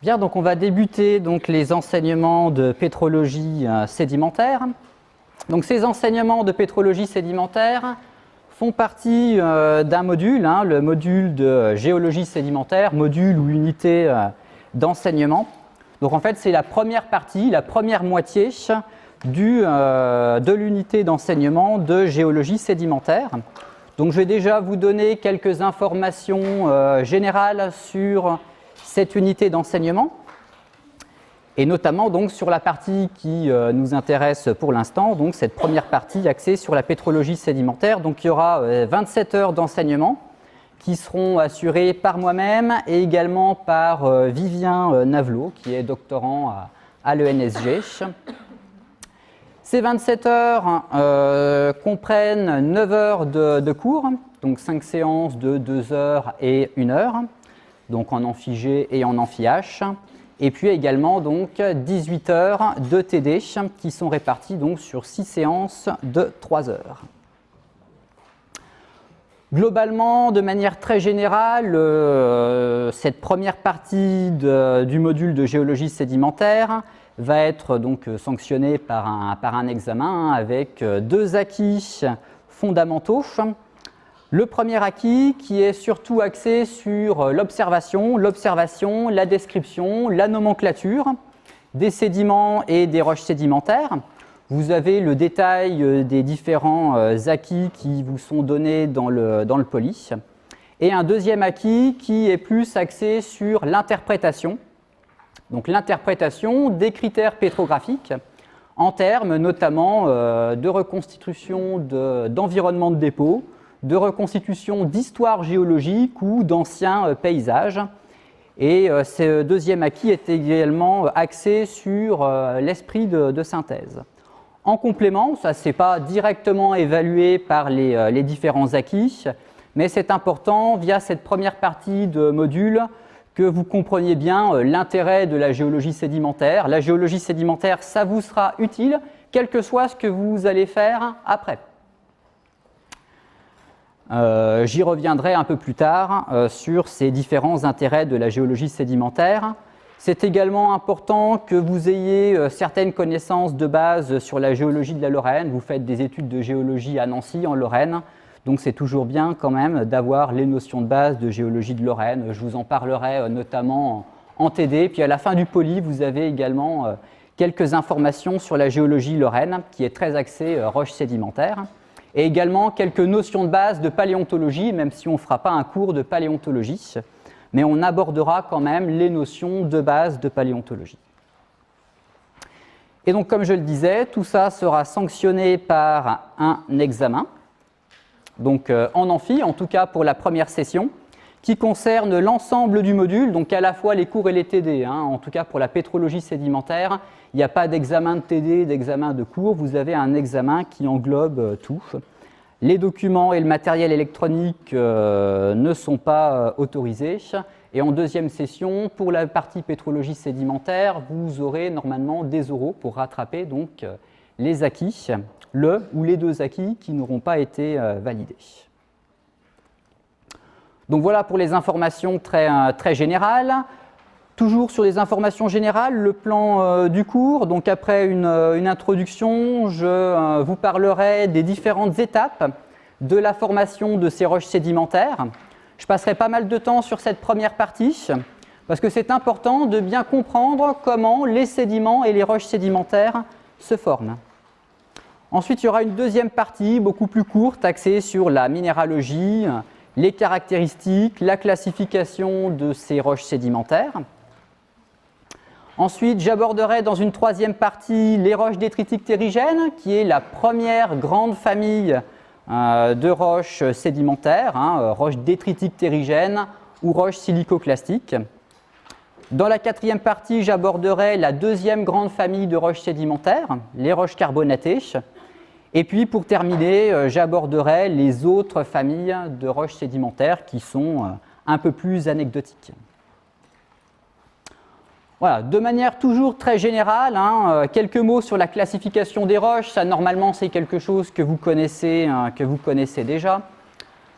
Bien, donc on va débuter donc, les enseignements de pétrologie sédimentaire. Donc ces enseignements de pétrologie sédimentaire font partie d'un module, le module de géologie sédimentaire, module ou unité d'enseignement. Donc en fait c'est la première partie, la première moitié de l'unité d'enseignement de géologie sédimentaire. Donc je vais déjà vous donner quelques informations générales sur cette unité d'enseignement, et notamment donc, sur la partie qui nous intéresse pour l'instant, donc cette première partie axée sur la pétrologie sédimentaire. Donc il y aura 27 heures d'enseignement qui seront assurées par moi-même et également par Vivien Navelot, qui est doctorant à l'ENSG. Ces 27 heures comprennent 9 heures de cours, donc 5 séances de 2 heures et 1 heure. Donc en amphi G et en amphi H, et puis également donc 18 heures de TD qui sont réparties donc sur 6 séances de 3 heures. Globalement, de manière très générale, cette première partie du module de géologie sédimentaire va être donc sanctionnée par un examen avec 2 acquis fondamentaux. Le premier acquis qui est surtout axé sur l'observation, la description, la nomenclature des sédiments et des roches sédimentaires. Vous avez le détail des différents acquis qui vous sont donnés dans le poly. Et un deuxième acquis qui est plus axé sur l'interprétation. Donc l'interprétation des critères pétrographiques en termes notamment de reconstitution d'environnement de dépôt, de reconstitution d'histoire géologique ou d'anciens paysages. Et ce deuxième acquis est également axé sur l'esprit de synthèse. En complément, ça n'est pas directement évalué par les différents acquis, mais c'est important via cette première partie de module que vous compreniez bien l'intérêt de la géologie sédimentaire. La géologie sédimentaire, ça vous sera utile, quel que soit ce que vous allez faire après. J'y reviendrai un peu plus tard sur ces différents intérêts de la géologie sédimentaire. C'est également important que vous ayez certaines connaissances de base sur la géologie de la Lorraine. Vous faites des études de géologie à Nancy, en Lorraine, donc c'est toujours bien quand même d'avoir les notions de base de géologie de Lorraine. Je vous en parlerai notamment en TD. Puis à la fin du poly, vous avez également quelques informations sur la géologie lorraine, qui est très axée roches sédimentaires. Et également quelques notions de base de paléontologie, même si on ne fera pas un cours de paléontologie, mais on abordera quand même les notions de base de paléontologie. Et donc, comme je le disais, tout ça sera sanctionné par un examen, donc en amphi, en tout cas pour la première session, qui concerne l'ensemble du module, donc à la fois les cours et les TD. En tout cas pour la pétrologie sédimentaire, il n'y a pas d'examen de TD, d'examen de cours, vous avez un examen qui englobe tout. Les documents et le matériel électronique ne sont pas autorisés. Et en deuxième session, pour la partie pétrologie sédimentaire, vous aurez normalement des oraux pour rattraper donc les acquis, le ou les 2 acquis qui n'auront pas été validés. Donc voilà pour les informations très générales. Toujours sur les informations générales, le plan du cours. Donc après une introduction, je vous parlerai des différentes étapes de la formation de ces roches sédimentaires. Je passerai pas mal de temps sur cette première partie parce que c'est important de bien comprendre comment les sédiments et les roches sédimentaires se forment. Ensuite, il y aura une deuxième partie beaucoup plus courte axée sur la minéralogie, les caractéristiques, la classification de ces roches sédimentaires. Ensuite, j'aborderai dans une troisième partie les roches détritiques terrigènes, qui est la première grande famille de roches sédimentaires, roches détritiques terrigènes ou roches silicoclastiques. Dans la quatrième partie, j'aborderai la deuxième grande famille de roches sédimentaires, les roches carbonatées. Et puis, pour terminer, j'aborderai les autres familles de roches sédimentaires qui sont un peu plus anecdotiques. Voilà, de manière toujours très générale, quelques mots sur la classification des roches. Ça, normalement, c'est quelque chose que vous connaissez déjà.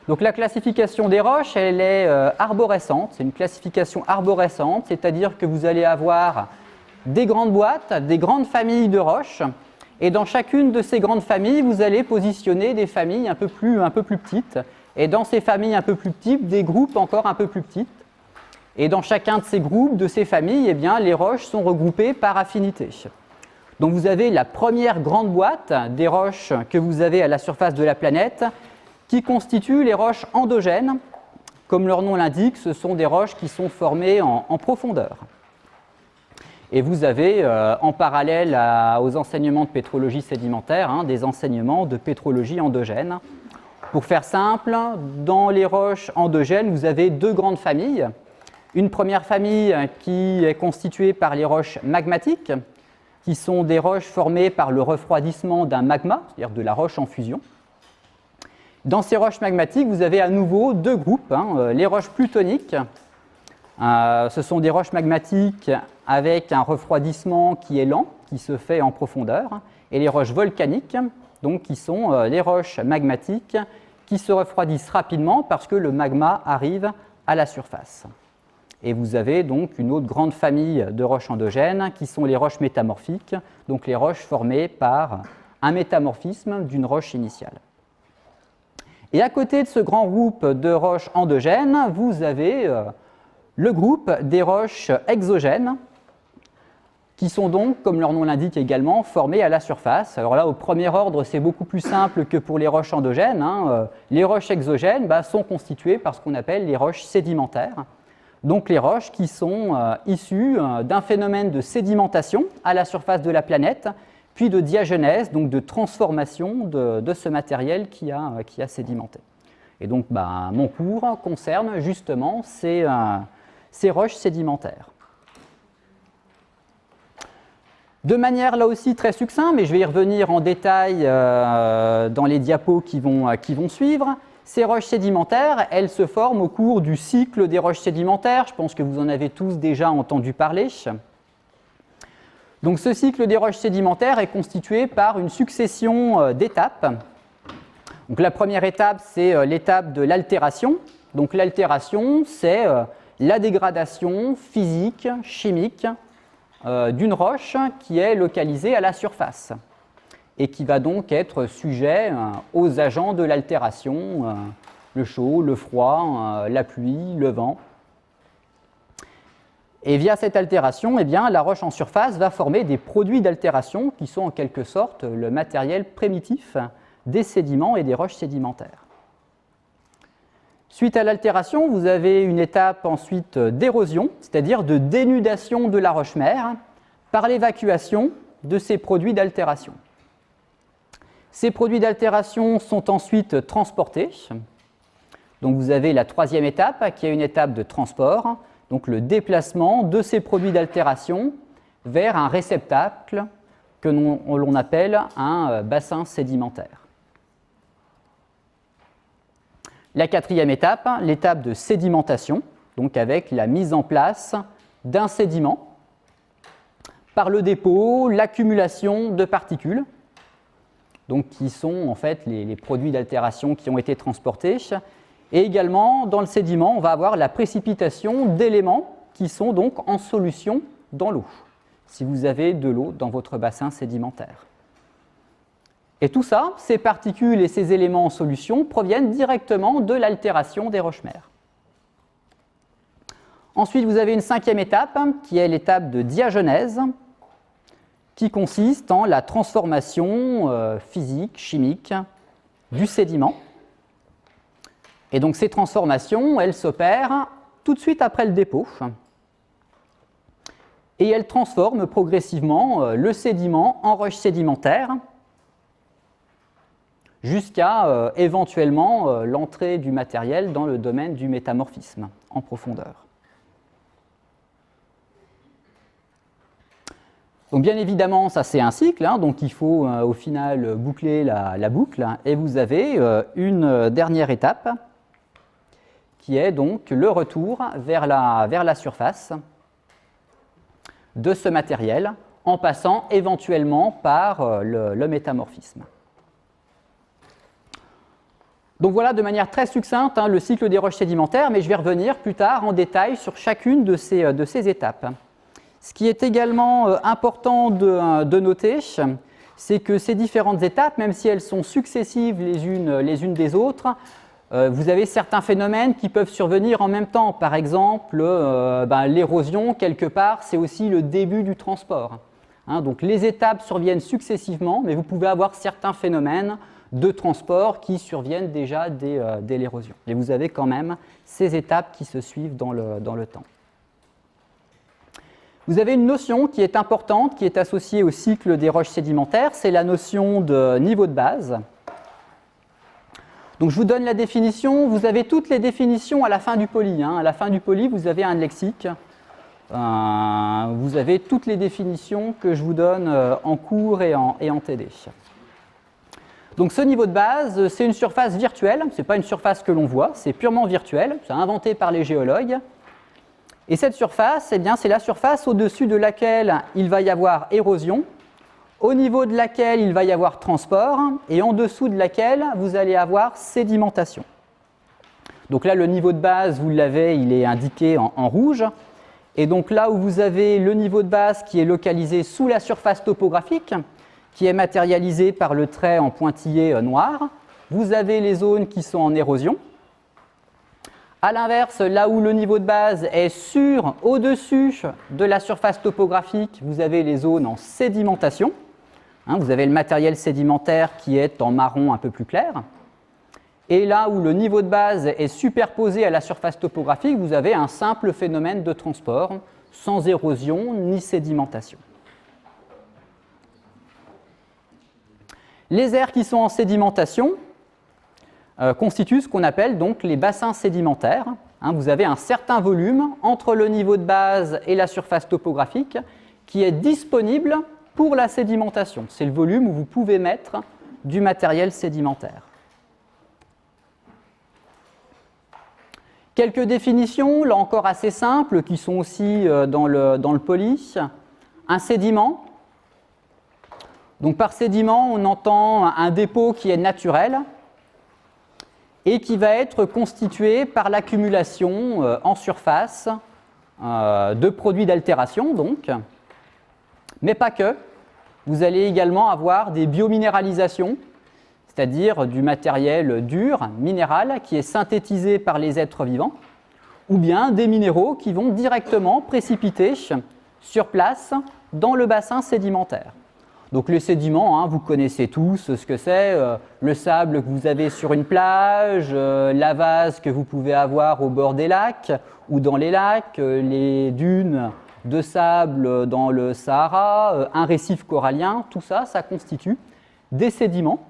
Donc la classification des roches, elle est arborescente, c'est une classification arborescente, c'est-à-dire que vous allez avoir des grandes boîtes, des grandes familles de roches, et dans chacune de ces grandes familles, vous allez positionner des familles un peu plus petites, et dans ces familles un peu plus petites, des groupes encore un peu plus petits. Et dans chacun de ces groupes, de ces familles, eh bien, les roches sont regroupées par affinité. Donc vous avez la première grande boîte des roches que vous avez à la surface de la planète, qui constituent les roches endogènes. Comme leur nom l'indique, ce sont des roches qui sont formées en profondeur. Et vous avez, en parallèle aux enseignements de pétrologie sédimentaire, des enseignements de pétrologie endogène. Pour faire simple, dans les roches endogènes, vous avez deux grandes familles. Une première famille qui est constituée par les roches magmatiques, qui sont des roches formées par le refroidissement d'un magma, c'est-à-dire de la roche en fusion. Dans ces roches magmatiques, vous avez à nouveau deux groupes. Les roches plutoniques, ce sont des roches magmatiques avec un refroidissement qui est lent, qui se fait en profondeur, et les roches volcaniques, donc, qui sont les roches magmatiques qui se refroidissent rapidement parce que le magma arrive à la surface. Et vous avez donc une autre grande famille de roches endogènes qui sont les roches métamorphiques, donc les roches formées par un métamorphisme d'une roche initiale. Et à côté de ce grand groupe de roches endogènes, vous avez le groupe des roches exogènes, qui sont donc, comme leur nom l'indique également, formées à la surface. Alors là, au premier ordre, c'est beaucoup plus simple que pour les roches endogènes. Les roches exogènes sont constituées par ce qu'on appelle les roches sédimentaires. Donc les roches qui sont issues d'un phénomène de sédimentation à la surface de la planète, puis de diagenèse, donc de transformation de ce matériel qui a sédimenté. Et donc mon cours concerne justement ces roches sédimentaires. De manière là aussi très succincte, mais je vais y revenir en détail dans les diapos qui vont suivre, ces roches sédimentaires, elles se forment au cours du cycle des roches sédimentaires. Je pense que vous en avez tous déjà entendu parler. Donc ce cycle des roches sédimentaires est constitué par une succession d'étapes. Donc la première étape, c'est l'étape de l'altération. Donc l'altération, c'est la dégradation physique, chimique d'une roche qui est localisée à la surface et qui va donc être sujet aux agents de l'altération, le chaud, le froid, la pluie, le vent. Et via cette altération, la roche en surface va former des produits d'altération qui sont en quelque sorte le matériel primitif des sédiments et des roches sédimentaires. Suite à l'altération, vous avez une étape ensuite d'érosion, c'est-à-dire de dénudation de la roche-mère par l'évacuation de ces produits d'altération. Ces produits d'altération sont ensuite transportés. Donc vous avez la troisième étape qui est une étape de transport, donc le déplacement de ces produits d'altération vers un réceptacle que l'on appelle un bassin sédimentaire. La quatrième étape, l'étape de sédimentation, donc avec la mise en place d'un sédiment par le dépôt, l'accumulation de particules, donc qui sont en fait les produits d'altération qui ont été transportés. Et également, dans le sédiment, on va avoir la précipitation d'éléments qui sont donc en solution dans l'eau, si vous avez de l'eau dans votre bassin sédimentaire. Et tout ça, ces particules et ces éléments en solution proviennent directement de l'altération des roches-mères. Ensuite, vous avez une cinquième étape, qui est l'étape de diagenèse, qui consiste en la transformation physique, chimique du sédiment. Et donc ces transformations, elles s'opèrent tout de suite après le dépôt. Et elles transforment progressivement le sédiment en roche sédimentaire jusqu'à éventuellement l'entrée du matériel dans le domaine du métamorphisme en profondeur. Donc bien évidemment, ça c'est un cycle, donc il faut au final boucler la boucle, et vous avez une dernière étape qui est donc le retour vers la surface de ce matériel en passant éventuellement par le métamorphisme. Donc voilà de manière très succincte le cycle des roches sédimentaires, mais je vais revenir plus tard en détail sur chacune de ces étapes. Ce qui est également important de noter, c'est que ces différentes étapes, même si elles sont successives les unes des autres, vous avez certains phénomènes qui peuvent survenir en même temps. Par exemple, l'érosion, quelque part, c'est aussi le début du transport. Donc les étapes surviennent successivement, mais vous pouvez avoir certains phénomènes de transport qui surviennent déjà dès l'érosion. Et vous avez quand même ces étapes qui se suivent dans le temps. Vous avez une notion qui est importante, qui est associée au cycle des roches sédimentaires, c'est la notion de niveau de base. Donc je vous donne la définition, vous avez toutes les définitions à la fin du poly. À la fin du poly, vous avez un lexique. Vous avez toutes les définitions que je vous donne en cours et en TD. Donc ce niveau de base, c'est une surface virtuelle, ce n'est pas une surface que l'on voit, c'est purement virtuel, c'est inventé par les géologues. Et cette surface, eh bien, c'est la surface au-dessus de laquelle il va y avoir érosion, au niveau de laquelle il va y avoir transport, et en dessous de laquelle vous allez avoir sédimentation. Donc là, le niveau de base, vous l'avez, il est indiqué en rouge. Et donc là où vous avez le niveau de base qui est localisé sous la surface topographique, qui est matérialisé par le trait en pointillé noir, vous avez les zones qui sont en érosion. A l'inverse, là où le niveau de base est au-dessus de la surface topographique, vous avez les zones en sédimentation. Vous avez le matériel sédimentaire qui est en marron un peu plus clair. Et là où le niveau de base est superposé à la surface topographique, vous avez un simple phénomène de transport, sans érosion ni sédimentation. Les aires qui sont en sédimentation constituent ce qu'on appelle donc les bassins sédimentaires. Vous avez un certain volume entre le niveau de base et la surface topographique qui est disponible pour la sédimentation. C'est le volume où vous pouvez mettre du matériel sédimentaire. Quelques définitions, là encore assez simples, qui sont aussi dans le poly. Un sédiment. Donc par sédiment, on entend un dépôt qui est naturel et qui va être constitué par l'accumulation en surface de produits d'altération, donc, mais pas que. Vous allez également avoir des biominéralisations, c'est-à-dire du matériel dur, minéral, qui est synthétisé par les êtres vivants, ou bien des minéraux qui vont directement précipiter sur place dans le bassin sédimentaire. Donc les sédiments, vous connaissez tous ce que c'est, le sable que vous avez sur une plage, la vase que vous pouvez avoir au bord des lacs ou dans les lacs, les dunes de sable dans le Sahara, un récif corallien, tout ça, ça constitue des sédiments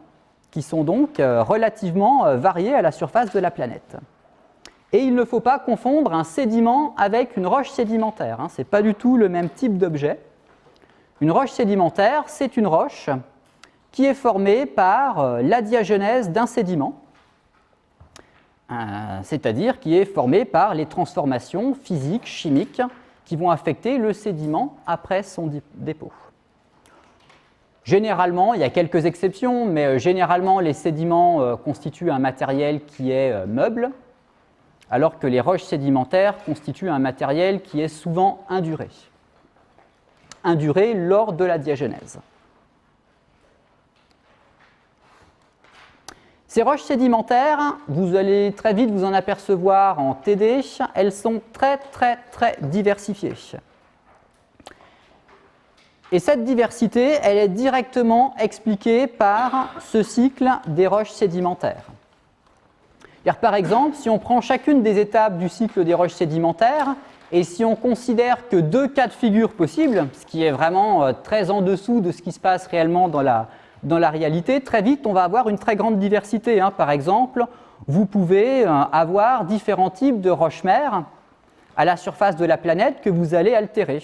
qui sont donc relativement variés à la surface de la planète. Et il ne faut pas confondre un sédiment avec une roche sédimentaire, ce n'est pas du tout le même type d'objet. Une roche sédimentaire, c'est une roche qui est formée par la diagenèse d'un sédiment, c'est-à-dire qui est formée par les transformations physiques, chimiques, qui vont affecter le sédiment après son dépôt. Généralement, il y a quelques exceptions, mais généralement les sédiments constituent un matériel qui est meuble, alors que les roches sédimentaires constituent un matériel qui est souvent induré lors de la diagenèse. Ces roches sédimentaires, vous allez très vite vous en apercevoir en TD, elles sont très diversifiées. Et cette diversité, elle est directement expliquée par ce cycle des roches sédimentaires. Par exemple, si on prend chacune des étapes du cycle des roches sédimentaires, et si on considère que deux cas de figure possibles, ce qui est vraiment très en dessous de ce qui se passe réellement dans la réalité, très vite on va avoir une très grande diversité. Par exemple, vous pouvez avoir différents types de roches-mères à la surface de la planète que vous allez altérer.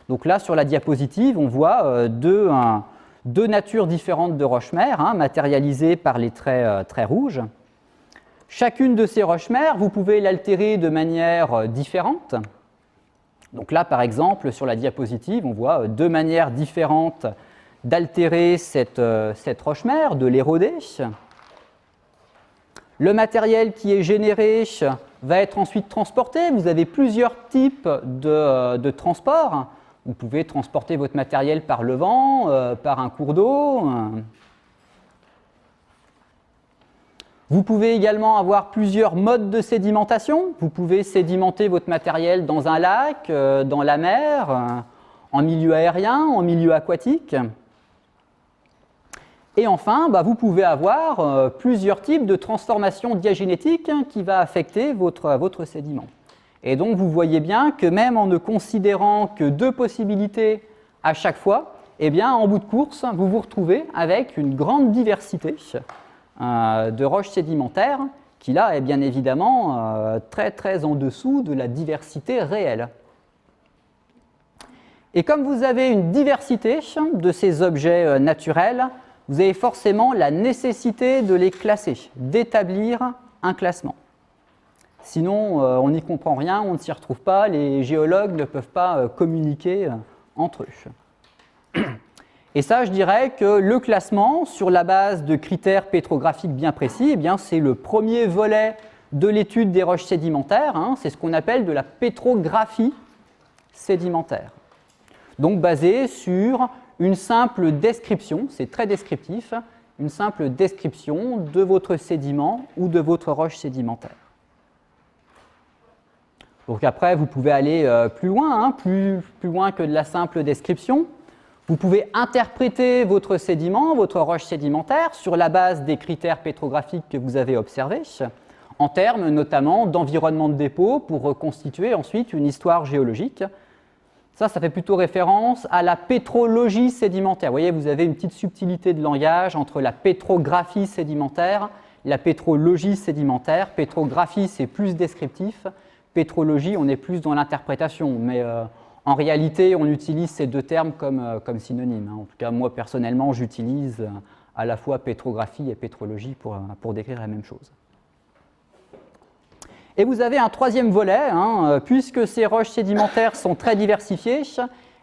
Donc là, sur la diapositive, on voit deux natures différentes de roches-mères, matérialisées par les traits rouges. Chacune de ces roches-mères, vous pouvez l'altérer de manière différente. Donc là, par exemple, sur la diapositive, on voit deux manières différentes d'altérer cette roche-mère, de l'éroder. Le matériel qui est généré va être ensuite transporté. Vous avez plusieurs types de transport. Vous pouvez transporter votre matériel par le vent, par un cours d'eau. Vous pouvez également avoir plusieurs modes de sédimentation. Vous pouvez sédimenter votre matériel dans un lac, dans la mer, en milieu aérien, en milieu aquatique. Et enfin, vous pouvez avoir plusieurs types de transformation diagénétique qui va affecter votre sédiment. Et donc, vous voyez bien que même en ne considérant que 2 possibilités à chaque fois, eh bien, en bout de course, vous vous retrouvez avec une grande diversité de roches sédimentaires qui, là, est bien évidemment très, très en dessous de la diversité réelle. Et comme vous avez une diversité de ces objets naturels, vous avez forcément la nécessité de les classer, d'établir un classement. Sinon, on n'y comprend rien, on ne s'y retrouve pas, les géologues ne peuvent pas communiquer entre eux. Et ça, je dirais que le classement, sur la base de critères pétrographiques bien précis, eh bien, c'est le premier volet de l'étude des roches sédimentaires, c'est ce qu'on appelle de la pétrographie sédimentaire. Donc basé sur une simple description, c'est très descriptif, une simple description de votre sédiment ou de votre roche sédimentaire. Donc après, vous pouvez aller plus loin, plus loin que de la simple description. Vous pouvez interpréter votre sédiment, votre roche sédimentaire, sur la base des critères pétrographiques que vous avez observés, en termes notamment d'environnement de dépôt, pour reconstituer ensuite une histoire géologique. Ça fait plutôt référence à la pétrologie sédimentaire. Vous voyez, vous avez une petite subtilité de langage entre la pétrographie sédimentaire et la pétrologie sédimentaire. Pétrographie, c'est plus descriptif. Pétrologie, on est plus dans l'interprétation, mais en réalité, on utilise ces 2 termes comme synonymes. En tout cas, moi, personnellement, j'utilise à la fois pétrographie et pétrologie pour décrire la même chose. Et vous avez un 3e volet, puisque ces roches sédimentaires sont très diversifiées,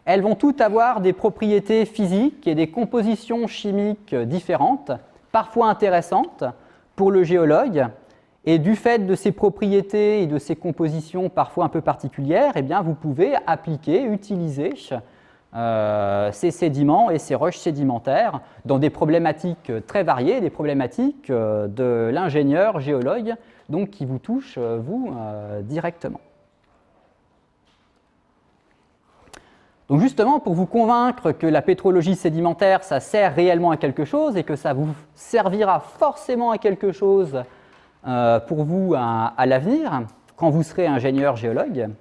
elles vont toutes avoir des propriétés physiques et des compositions chimiques différentes, parfois intéressantes pour le géologue. Et du fait de ces propriétés et de ces compositions parfois un peu particulières, eh bien, vous pouvez appliquer, utiliser ces sédiments et ces roches sédimentaires dans des problématiques très variées, des problématiques de l'ingénieur géologue, donc qui vous touchent, vous, directement. Donc justement, pour vous convaincre que la pétrologie sédimentaire, ça sert réellement à quelque chose et que ça vous servira forcément à quelque chose pour vous à l'avenir, quand vous serez ingénieur géologue.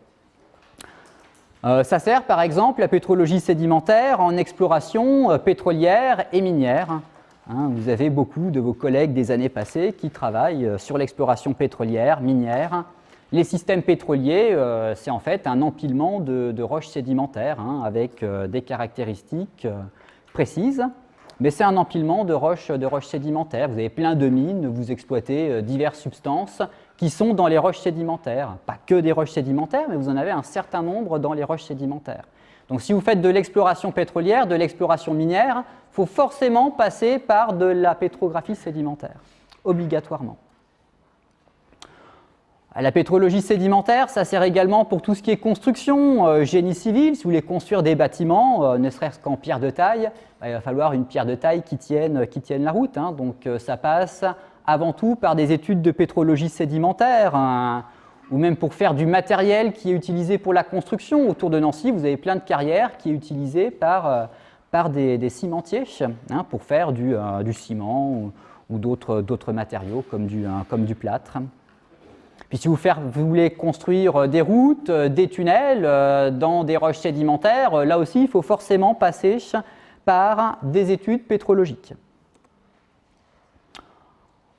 Ça sert par exemple la pétrologie sédimentaire en exploration pétrolière et minière. Vous avez beaucoup de vos collègues des années passées qui travaillent sur l'exploration pétrolière, minière. Les systèmes pétroliers, c'est en fait un empilement de roches sédimentaires avec des caractéristiques précises. Mais c'est un empilement de roches sédimentaires. Vous avez plein de mines, vous exploitez diverses substances qui sont dans les roches sédimentaires. Pas que des roches sédimentaires, mais vous en avez un certain nombre dans les roches sédimentaires. Donc si vous faites de l'exploration pétrolière, de l'exploration minière, il faut forcément passer par de la pétrographie sédimentaire, obligatoirement. La pétrologie sédimentaire, ça sert également pour tout ce qui est construction, génie civil. Si vous voulez construire des bâtiments, ne serait-ce qu'en pierre de taille, il va falloir une pierre de taille qui tienne la route. Donc ça passe avant tout par des études de pétrologie sédimentaire, ou même pour faire du matériel qui est utilisé pour la construction. Autour de Nancy, vous avez plein de carrières qui est utilisée par des cimentiers pour faire du ciment ou d'autres matériaux comme du plâtre. Puis si vous voulez construire des routes, des tunnels dans des roches sédimentaires, là aussi, il faut forcément passer par des études pétrologiques.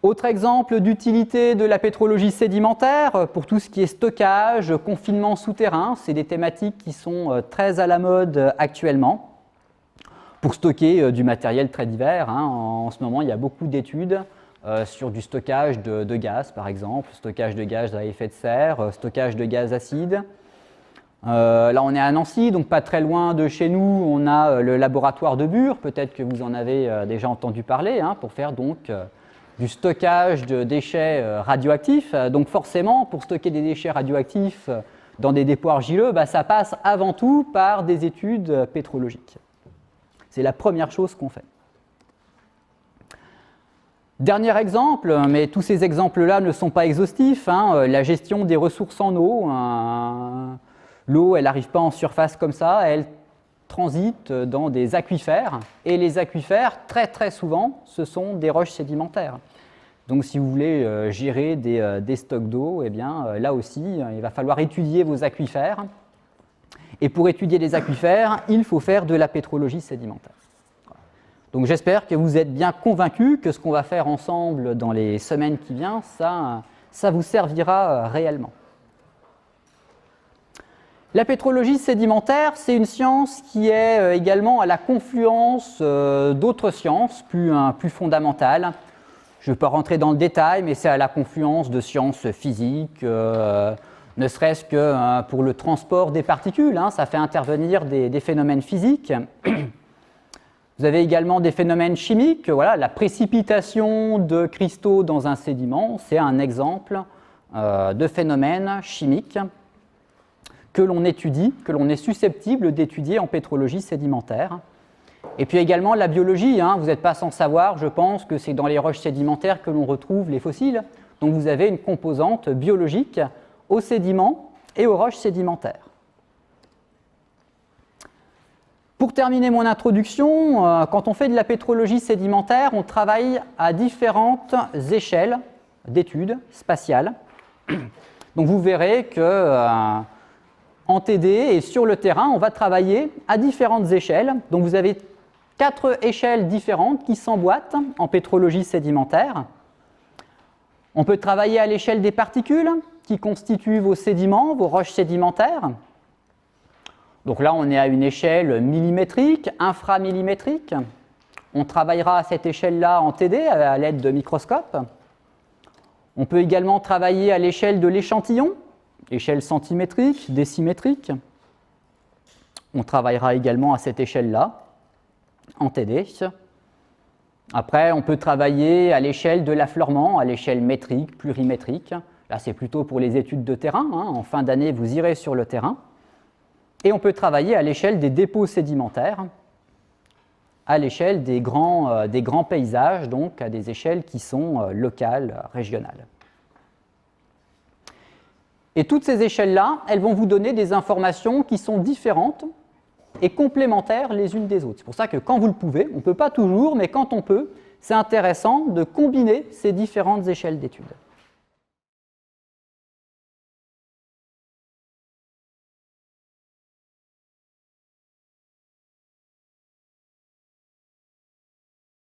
Autre exemple d'utilité de la pétrologie sédimentaire, pour tout ce qui est stockage, confinement souterrain, c'est des thématiques qui sont très à la mode actuellement. Pour stocker du matériel très divers, en ce moment, il y a beaucoup d'études sur du stockage de gaz, par exemple, stockage de gaz à effet de serre, stockage de gaz acide. Là, on est à Nancy, donc pas très loin de chez nous, on a le laboratoire de Bure, peut-être que vous en avez déjà entendu parler, pour faire donc du stockage de déchets radioactifs. Donc forcément, pour stocker des déchets radioactifs dans des dépôts argileux, ça passe avant tout par des études pétrologiques. C'est la première chose qu'on fait. Dernier exemple, mais tous ces exemples-là ne sont pas exhaustifs, la gestion des ressources en eau. L'eau, elle n'arrive pas en surface comme ça, elle transite dans des aquifères, et les aquifères, très très souvent, ce sont des roches sédimentaires. Donc si vous voulez gérer des stocks d'eau, eh bien, là aussi, il va falloir étudier vos aquifères. Et pour étudier les aquifères, il faut faire de la pétrologie sédimentaire. Donc j'espère que vous êtes bien convaincus que ce qu'on va faire ensemble dans les semaines qui viennent, ça vous servira réellement. La pétrologie sédimentaire, c'est une science qui est également à la confluence d'autres sciences plus fondamentales. Je ne vais pas rentrer dans le détail, mais c'est à la confluence de sciences physiques, ne serait-ce que pour le transport des particules, ça fait intervenir des phénomènes physiques. Vous avez également des phénomènes chimiques. Voilà, la précipitation de cristaux dans un sédiment, c'est un exemple de phénomène chimique que l'on étudie, que l'on est susceptible d'étudier en pétrologie sédimentaire. Et puis également la biologie, vous n'êtes pas sans savoir, je pense, que c'est dans les roches sédimentaires que l'on retrouve les fossiles. Donc vous avez une composante biologique aux sédiments et aux roches sédimentaires. Pour terminer mon introduction, quand on fait de la pétrologie sédimentaire, on travaille à différentes échelles d'études spatiales. Donc vous verrez que en TD et sur le terrain, on va travailler à différentes échelles. Donc vous avez 4 échelles différentes qui s'emboîtent en pétrologie sédimentaire. On peut travailler à l'échelle des particules qui constituent vos sédiments, vos roches sédimentaires. Donc là, on est à une échelle millimétrique, inframillimétrique. On travaillera à cette échelle-là en TD à l'aide de microscopes. On peut également travailler à l'échelle de l'échantillon, échelle centimétrique, décimétrique. On travaillera également à cette échelle-là, en TD. Après, on peut travailler à l'échelle de l'affleurement, à l'échelle métrique, plurimétrique. Là, c'est plutôt pour les études de terrain. En fin d'année, vous irez sur le terrain. Et on peut travailler à l'échelle des dépôts sédimentaires, à l'échelle des grands paysages, donc à des échelles qui sont locales, régionales. Et toutes ces échelles-là, elles vont vous donner des informations qui sont différentes et complémentaires les unes des autres. C'est pour ça que quand vous le pouvez, on ne peut pas toujours, mais quand on peut, c'est intéressant de combiner ces différentes échelles d'études.